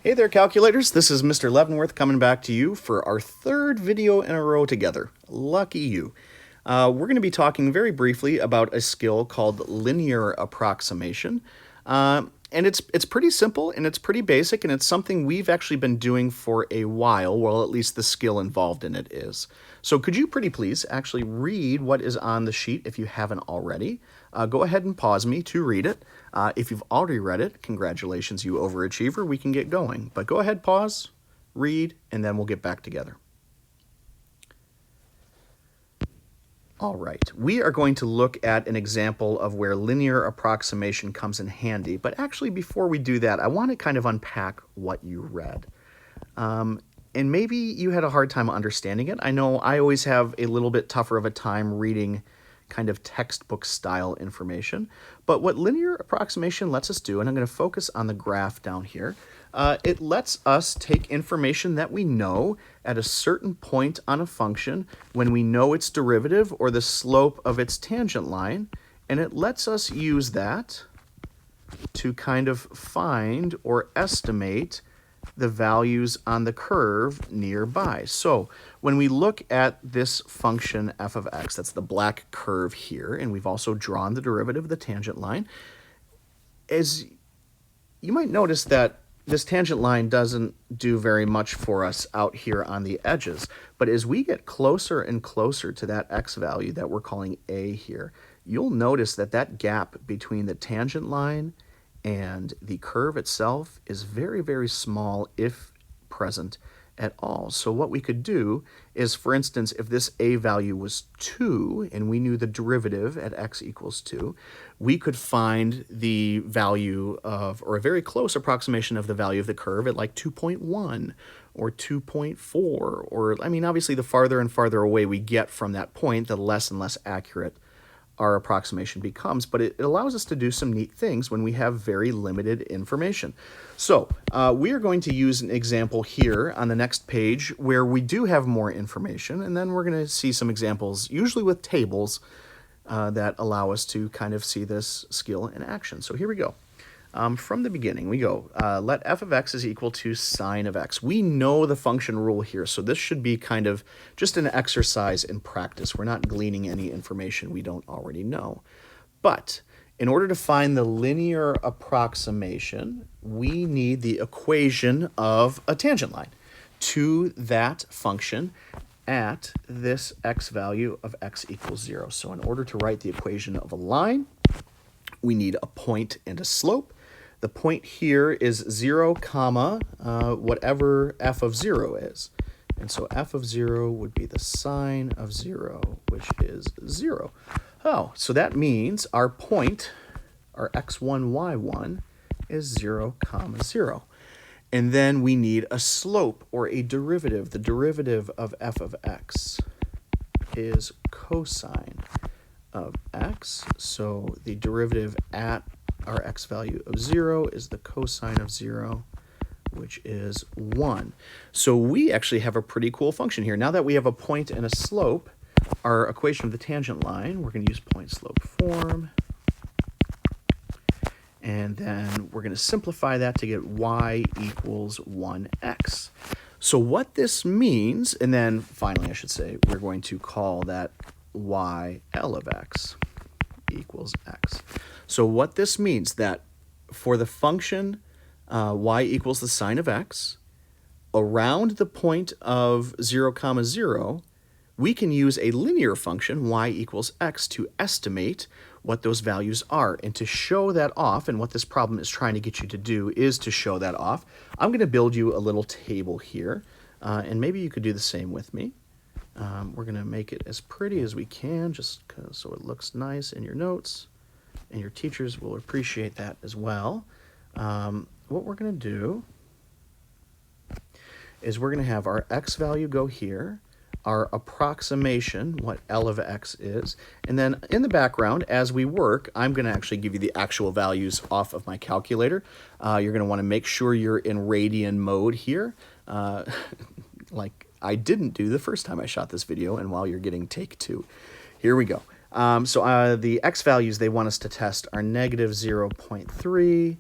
Hey there, calculators. This is Mr. Leavenworth coming back to you for our third video in a row together. Lucky you. We're going to be talking very briefly about a skill called linear approximation. And it's pretty simple and it's pretty basic, and it's something we've actually been doing for a while, well, at least the skill involved in it is. So could you pretty please actually read what is on the sheet if you haven't already? Go ahead and pause me to read it. If you've already read it, congratulations, you overachiever, we can get going. But go ahead, pause, read, and then we'll get back together. All right, we are going to look at an example of where linear approximation comes in handy. But actually, before we do that, I want to kind of unpack what you read. And maybe you had a hard time understanding it. I know I always have a little bit tougher of a time reading kind of textbook style information. But what linear approximation lets us do, and I'm going to focus on the graph down here, it lets us take information that we know at a certain point on a function when we know its derivative or the slope of its tangent line, and it lets us use that to kind of find or estimate the values on the curve nearby. So when we look at this function f of x, that's the black curve here, and we've also drawn the derivative of the tangent line, as you might notice that this tangent line doesn't do very much for us out here on the edges. But as we get closer and closer to that x value that we're calling a here, you'll notice that that gap between the tangent line and the curve itself is very, very small, if present at all. So what we could do is, for instance, if this a value was 2 and we knew the derivative at x equals 2, we could find the value of, or a very close approximation of the value of the curve at like 2.1 or 2.4, or, I mean, obviously the farther and farther away we get from that point, the less and less accurate our approximation becomes, but it allows us to do some neat things when we have very limited information. So we are going to use an example here on the next page where we do have more information, and then we're going to see some examples, usually with tables, that allow us to kind of see this skill in action. So here we go. From the beginning, we go, let f of x is equal to sine of x. We know the function rule here, so this should be kind of just an exercise in practice. We're not gleaning any information we don't already know. But in order to find the linear approximation, we need the equation of a tangent line to that function at this x value of x equals 0. So in order to write the equation of a line, we need a point and a slope. The point here is 0, comma, whatever f of 0 is. And so f of 0 would be the sine of 0, which is 0. Oh, so that means our point, our x1, y1, is 0, comma, 0. And then we need a slope or a derivative. The derivative of f of x is cosine of x. So the derivative at our x value of 0 is the cosine of 0, which is 1. So we actually have a pretty cool function here. Now that we have a point and a slope, our equation of the tangent line, we're going to use point-slope form. And then we're going to simplify that to get y equals 1x. So what this means, and then finally I should say, we're going to call that y L of x equals x. So what this means that for the function y equals the sine of x, around the point of 0, comma 0, we can use a linear function y equals x to estimate what those values are. And to show that off, and what this problem is trying to get you to do is to show that off, I'm going to build you a little table here, and maybe you could do the same with me. We're going to make it as pretty as we can, just so it looks nice in your notes, and your teachers will appreciate that as well. What we're going to do is we're going to have our x value go here, our approximation, what L of x is, and then in the background, as we work, I'm going to actually give you the actual values off of my calculator. You're going to want to make sure you're in radian mode here, like I didn't do the first time I shot this video, and while you're getting take 2. Here we go. So the x values they want us to test are negative 0.3,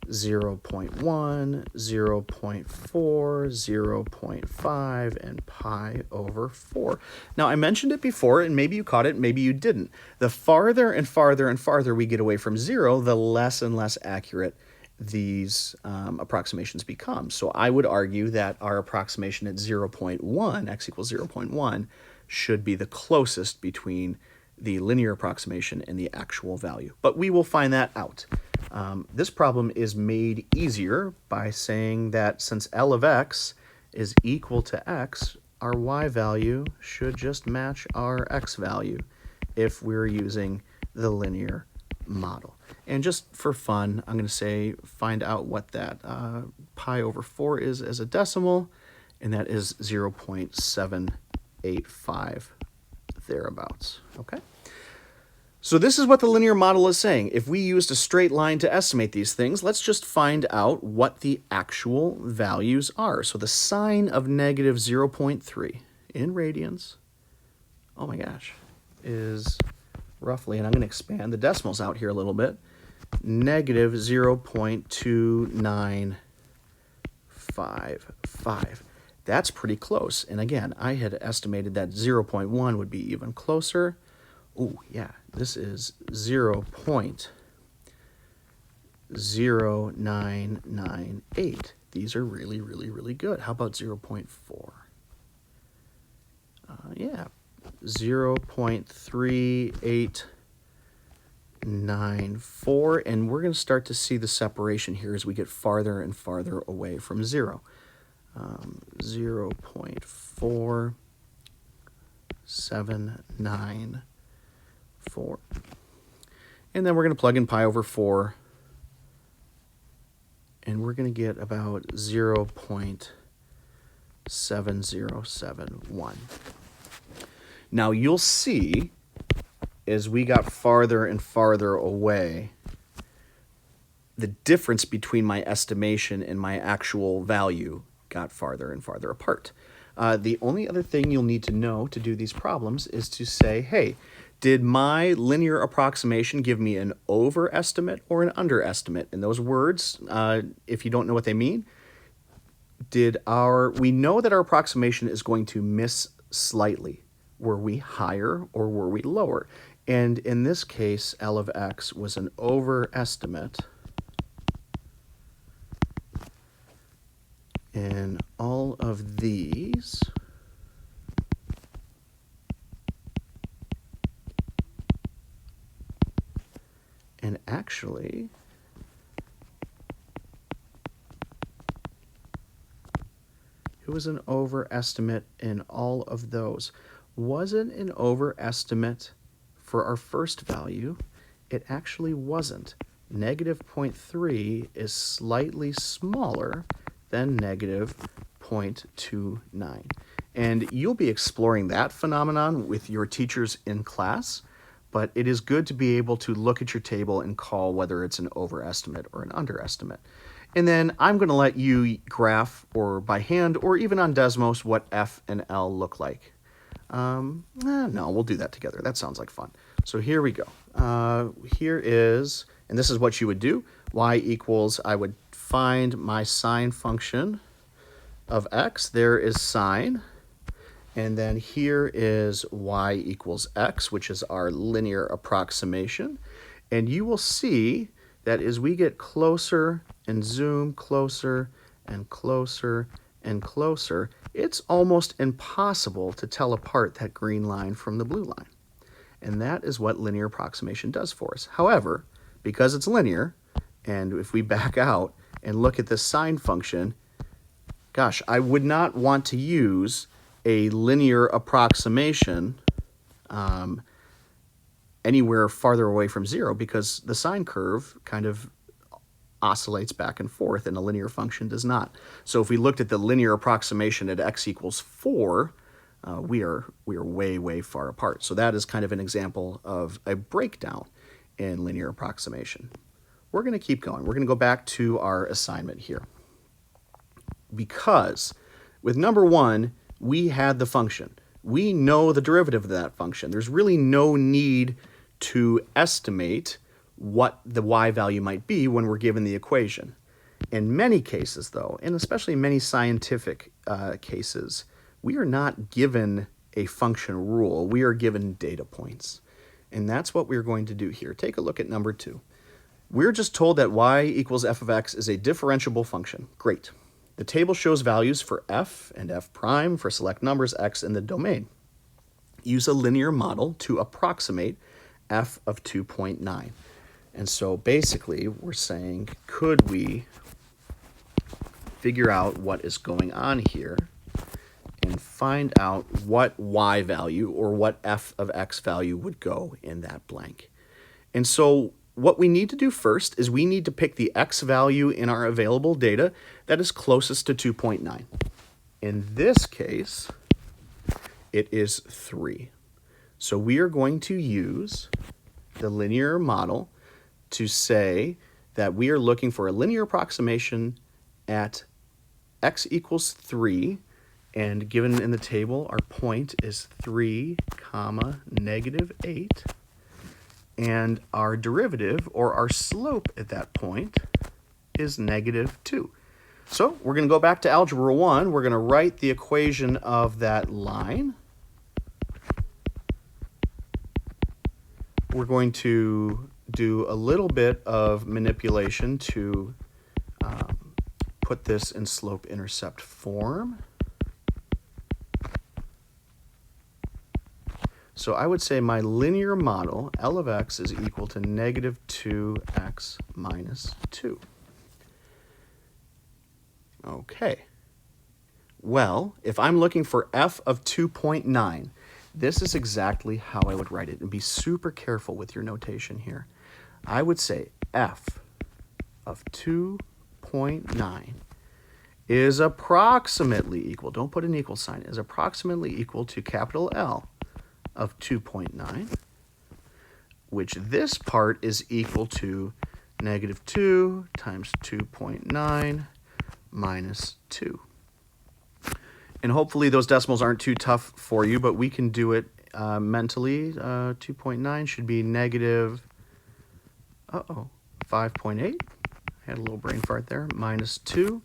0.1, 0.4, 0.5, and pi over 4. Now, I mentioned it before, and maybe you caught it, maybe you didn't. The farther and farther and farther we get away from 0, the less and less accurate these approximations become. So I would argue that our approximation at 0.1, x equals 0.1, should be the closest between the linear approximation and the actual value. But we will find that out. This problem is made easier by saying that since L of x is equal to x, our y value should just match our x value if we're using the linear model. And just for fun, I'm going to say find out what that pi over 4 is as a decimal, and that is 0.785 thereabouts. Okay? So this is what the linear model is saying. If we used a straight line to estimate these things, let's just find out what the actual values are. So the sine of negative 0.3 in radians, oh my gosh, is roughly, and I'm going to expand the decimals out here a little bit, negative 0.2955. That's pretty close. And again, I had estimated that 0.1 would be even closer. Oh, yeah, this is 0.0998. These are really, really, really good. How about 0.4? Yeah, 0.3894. And we're going to start to see the separation here as we get farther and farther away from 0. 0.4794. And then we're going to plug in pi over 4, and we're going to get about 0.7071. Now you'll see as we got farther and farther away, the difference between my estimation and my actual value got farther and farther apart. The only other thing you'll need to know to do these problems is to say, hey, did my linear approximation give me an overestimate or an underestimate? And those words, if you don't know what they mean, we know that our approximation is going to miss slightly. Were we higher or were we lower? And in this case, L of x was an overestimate. And all of these and actually it was an overestimate in all of those. Wasn't an overestimate for our first value. It actually wasn't. Negative 0.3 is slightly smaller than negative 0.29. And you'll be exploring that phenomenon with your teachers in class, but it is good to be able to look at your table and call whether it's an overestimate or an underestimate. And then I'm going to let you graph or by hand or even on Desmos what F and L look like. No, we'll do that together. That sounds like fun. So here we go. Here is, and this is what you would do. Y equals, I would find my sine function of x. There is sine. And then here is y equals x, which is our linear approximation. And you will see that as we get closer and zoom closer and closer and closer, it's almost impossible to tell apart that green line from the blue line. And that is what linear approximation does for us. However, because it's linear, and if we back out and look at this sine function, gosh, I would not want to use a linear approximation anywhere farther away from 0 because the sine curve kind of oscillates back and forth and a linear function does not. So if we looked at the linear approximation at x equals 4, we are way, way far apart. So that is kind of an example of a breakdown in linear approximation. We're going to keep going. We're going to go back to our assignment here. Because with number 1, we had the function. We know the derivative of that function. There's really no need to estimate what the y value might be when we're given the equation. In many cases, though, and especially many scientific cases, we are not given a function rule. We are given data points. And that's what we're going to do here. Take a look at number 2. We're just told that y equals f of x is a differentiable function. Great. The table shows values for f and f prime for select numbers x in the domain. Use a linear model to approximate f of 2.9. And so basically we're saying, could we figure out what is going on here and find out what y value or what f of x value would go in that blank. And so what we need to do first is we need to pick the x value in our available data that is closest to 2.9. In this case, it is 3. So we are going to use the linear model to say that we are looking for a linear approximation at x equals 3, and given in the table, our point is 3, negative 8, and our derivative, or our slope at that point, is negative 2. So we're going to go back to Algebra 1. We're going to write the equation of that line. We're going to do a little bit of manipulation to put this in slope-intercept form. So I would say my linear model, L of x, is equal to negative 2x minus 2. Okay. Well, if I'm looking for f of 2.9, this is exactly how I would write it. And be super careful with your notation here. I would say f of 2.9 is approximately equal, don't put an equal sign, is approximately equal to capital L of 2.9, which this part is equal to negative 2 times 2.9 minus 2. And hopefully those decimals aren't too tough for you, but we can do it mentally. 2.9 should be negative 5.8. I had a little brain fart there. Minus 2.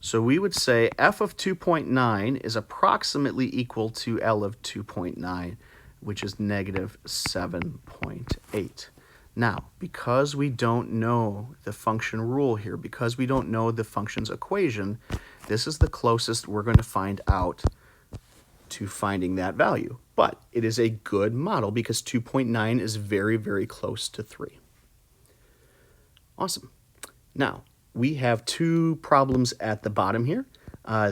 So we would say f of 2.9 is approximately equal to L of 2.9, which is negative 7.8. Now, because we don't know the function rule here, because we don't know the function's equation, this is the closest we're going to find out to finding that value. But it is a good model because 2.9 is very, very close to 3. Awesome. Now, we have 2 problems at the bottom here.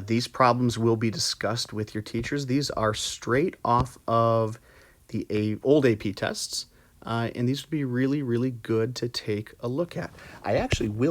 These problems will be discussed with your teachers. These are straight off of the old AP tests, and these would be really, really good to take a look at. I actually will